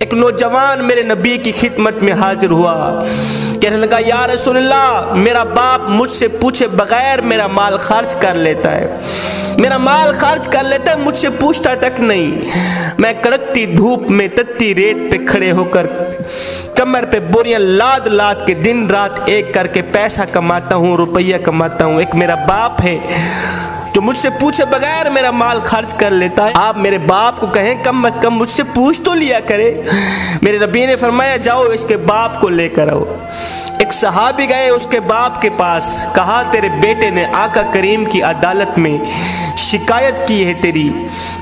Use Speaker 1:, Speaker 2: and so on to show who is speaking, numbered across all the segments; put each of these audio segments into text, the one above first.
Speaker 1: एक नौजवान मेरे नबी की खिदमत में हाजिर हुआ, कहने लगा या रसूलल्लाह, मेरा बाप मुझसे पूछे बगैर मेरा माल खर्च कर लेता है, मेरा माल खर्च कर लेता है, मुझसे पूछता तक नहीं। मैं कड़कती धूप में तत्ती रेत पे खड़े होकर कमर पे बोरियां लाद लाद के दिन रात एक करके पैसा कमाता हूँ, रुपया कमाता हूँ। एक मेरा बाप है जो मुझसे पूछे बगैर मेरा माल खर्च कर लेता है। आप मेरे बाप को कहें कम से कम मुझसे पूछ तो लिया करे। मेरे नबी ने फरमाया जाओ इसके बाप को लेकर आओ। एक सहाबी गए उसके बाप के पास, कहा तेरे बेटे ने आका करीम की अदालत में शिकायत की है, तेरी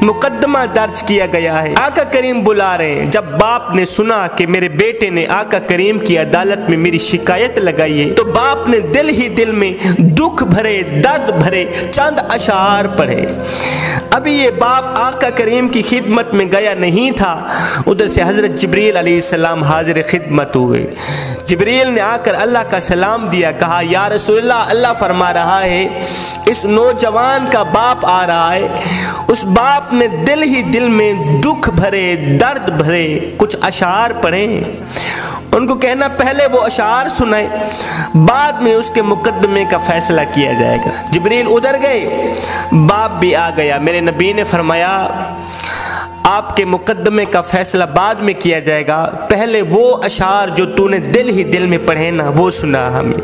Speaker 1: मुकदमा दर्ज किया गया है, आका करीम बुला रहे हैं। जब बाप ने सुना कि मेरे बेटे ने आका करीम की अदालत में मेरी शिकायत लगाई है, तो बाप ने दिल ही दिल में दुख भरे दर्द भरे चंद अशार पढ़े। अभी ये बाप आका करीम की खिदमत में गया नहीं था, उधर से हजरत जिब्रील अलैहिस्सलाम हाजिर खिदमत हुए। जिब्रील ने आकर अल्लाह का सलाम दिया, कहा या रसूलल्लाह, अल्लाह फरमा रहा है इस नौजवान का बाप आ रहा है। उस बाप ने दिल ही दिल में दुख भरे दर्द भरे कुछ अशार पढ़े, उनको कहना पहले वो अशार सुनाए, बाद में उसके मुकदमे का फैसला किया जाएगा। जिब्रील उधर गए, बाप भी आ गया। मेरे नबी ने फरमाया आपके मुकदमे का फैसला बाद में किया जाएगा, पहले वो अशार जो तूने दिल ही दिल में पढ़े ना वो सुना हमें।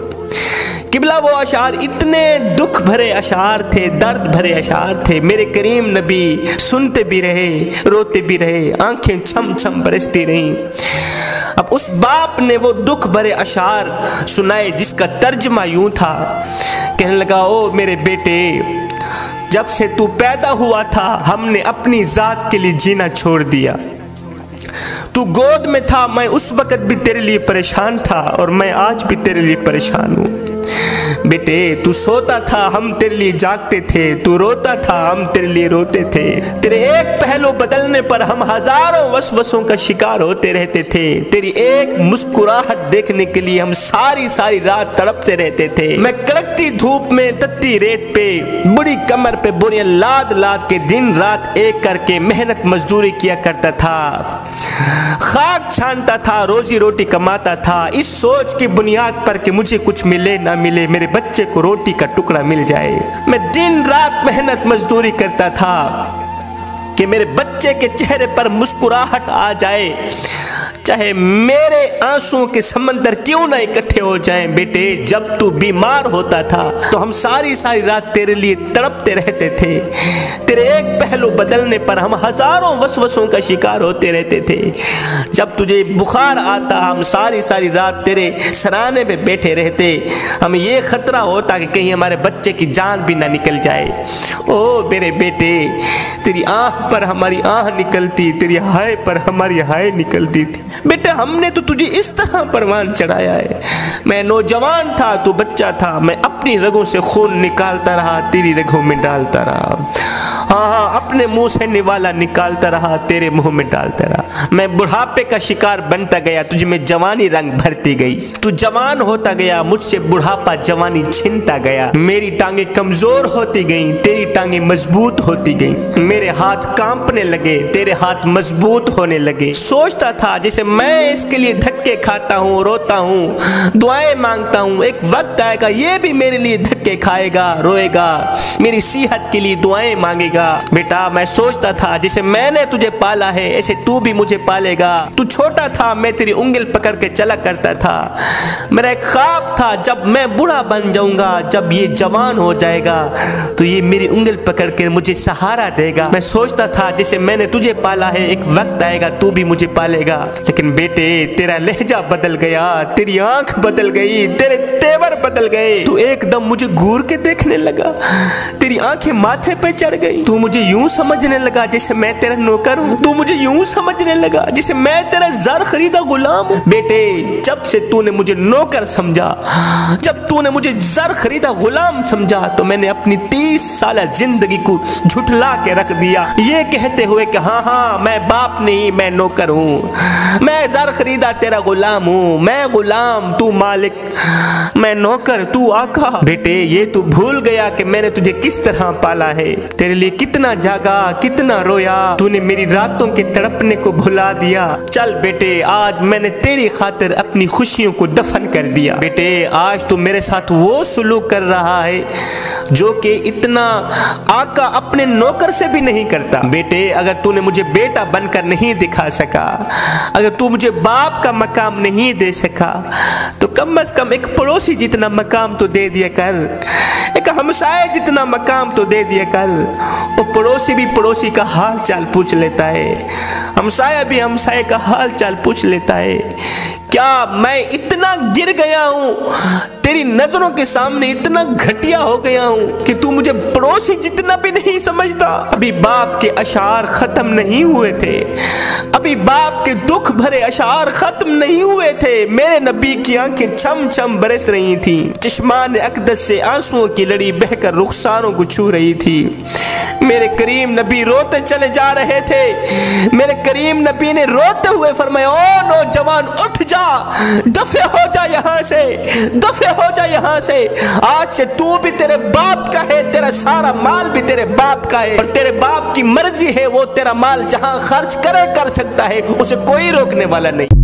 Speaker 1: किबला वो अशार इतने दुख भरे अशार थे, दर्द भरे अशार थे। मेरे करीम नबी सुनते भी रहे, रोते भी रहे, आंखें छम छम बरसती रहीं। अब उस बाप ने वो दुख भरे अशार सुनाए जिसका तर्जमा यूं था, कहने लगा ओ मेरे बेटे, जब से तू पैदा हुआ था हमने अपनी जात के लिए जीना छोड़ दिया। तू गोद में था, मैं उस वक्त भी तेरे लिए परेशान था और मैं आज भी तेरे लिए परेशान हूँ। बेटे तू सोता था हम तेरे लिए जागते थे, तू रोता था हम तेरे लिए रोते थे। तेरे एक पहलू बदलने पर हम हजारों वसवसों का शिकार होते रहते थे। तेरी एक मुस्कुराहट देखने के लिए हम सारी सारी रात तड़पते रहते थे। मैं कड़कती धूप में तत्ती रेत पे बुरी कमर पे बोरियां लाद लाद के दिन रात एक करके मेहनत मजदूरी किया करता था, खाक छानता था, रोजी रोटी कमाता था, इस सोच की बुनियाद पर कि मुझे कुछ मिले ना मिले, मेरे बच्चे को रोटी का टुकड़ा मिल जाए। मैं दिन रात मेहनत मजदूरी करता था कि मेरे बच्चे के चेहरे पर मुस्कुराहट आ जाए, चाहे मेरे आंसुओं के समंदर क्यों ना इकट्ठे हो जाएं। बेटे जब तू बीमार होता था तो हम सारी सारी रात तेरे लिए तड़पते रहते थे। तेरे एक पहलू बदलने पर हम हजारों वसवसों का शिकार होते रहते थे। जब तुझे बुखार आता हम सारी सारी रात तेरे सराहने पे बैठे रहते, हमें ये खतरा होता कि कहीं हमारे बच्चे की जान भी ना निकल जाए। ओ मेरे बेटे, तेरी आँख पर हमारी आँख निकलती, तेरी हाय पर हमारी हाय निकलती थी। बेटा हमने तो तुझे इस तरह परवान चढ़ाया है। मैं नौजवान था, तू बच्चा था, मैं अपनी रगों से खून निकालता रहा, तेरी रगों में डालता रहा। हाँ, अपने मुंह से निवाला निकालता रहा, तेरे मुंह में डालता रहा। मैं बुढ़ापे का शिकार बनता गया, तुझ में जवानी रंग भरती गई। तू जवान होता गया, मुझसे बुढ़ापा जवानी छीनता गया। मेरी टांगे कमजोर होती गई, तेरी टांगे मजबूत होती गई। मेरे हाथ कांपने लगे, तेरे हाथ मजबूत होने लगे। सोचता था जैसे मैं इसके लिए धक्के खाता हूँ, रोता हूँ, दुआएं मांगता हूँ, एक वक्त आएगा ये भी मेरे लिए धक्के खाएगा, रोएगा, मेरी सेहत के लिए दुआएं मांगेगा। बेटा मैं सोचता था जैसे मैंने तुझे पाला है ऐसे तू भी मुझे पालेगा। तू छोटा था, मैं तेरी उंगल पकड़ के चला करता था। मेरा एक ख्वाब था जब मैं बूढ़ा बन जाऊंगा, जब ये जवान हो जाएगा तो ये मेरी उंगल पकड़ के मुझे सहारा देगा। मैं सोचता था जैसे मैंने तुझे पाला है एक वक्त आएगा तू भी मुझे पालेगा। लेकिन बेटे तेरा लहजा बदल गया, तेरी आंख बदल गई, तेरे तेवर बदल गए। तू एकदम मुझे घूर के देखने लगा, तेरी आंखें माथे पे चढ़ गई। तू मुझे यूं समझने लगा जैसे मैं तेरा नौकर हूँ। तू मुझे यूं समझने लगा जैसे मैं तेरा ज़र खरीदा गुलाम हूँ। बेटे जब से तूने मुझे नौकर समझा, जब तूने मुझे ज़र खरीदा गुलाम समझा, तो मैंने अपनी 30 साल जिंदगी को झुठला के रख दिया, ये कहते हुए कि हाँ हाँ मैं बाप नहीं मैं नौकर हूँ, मैं ज़र खरीदा तेरा गुलाम हूँ, मैं गुलाम तू मालिक, मैं नौकर तू आका। बेटे ये तू भूल गया कि मैंने तुझे किस तरह पाला है, तेरे लिए कितना जागा, कितना रोया, तूने मेरी रातों के तड़पने को भुला दिया। चल बेटे, आज मैंने तेरी खातिर अपनी खुशियों को दफन कर दिया। बेटे, आज तू मेरे साथ वो सुलूक कर रहा है जो कि इतना आका अपने नौकर से भी नहीं करता। बेटे, अगर तूने मुझे बेटा बनकर नहीं दिखा सका, अगर तू मुझे बाप का मकाम नहीं दे सका, तो कम से कम एक पड़ोसी जितना मकाम तो दे दिया कर, एक हमसाए जितना मकाम तो दे दिया कर। वो पड़ोसी भी पड़ोसी का हाल चाल पूछ लेता है, हमसाया भी हमसाए का हाल चाल पूछ लेता है। क्या मैं इतना गिर गया हूँ तेरी नजरों के सामने, इतना घटिया हो गया हूँ कि तू मुझे पड़ोसी जितना भी नहीं समझता? अभी बाप के अशार खत्म नहीं हुए थे, अभी बाप के दुख भरे अशार खत्म नहीं हुए थे, मेरे नबी की आंखें छम छम बरस रही थी, चश्मान अक़दस से आंसुओं की लड़ी बहकर रुखसारों को छू रही थी। मेरे करीम नबी रोते चले जा रहे थे। मेरे करीम नबी ने रोते हुए फरमाया, ओ नौजवान उठ जा, दफे हो जा यहाँ से, दफे हो जा यहाँ से। आज से तू भी तेरे बाप का है, तेरा सारा माल भी तेरे बाप का है, और तेरे बाप की मर्जी है, वो तेरा माल जहाँ खर्च करे कर सकता है, उसे कोई रोकने वाला नहीं।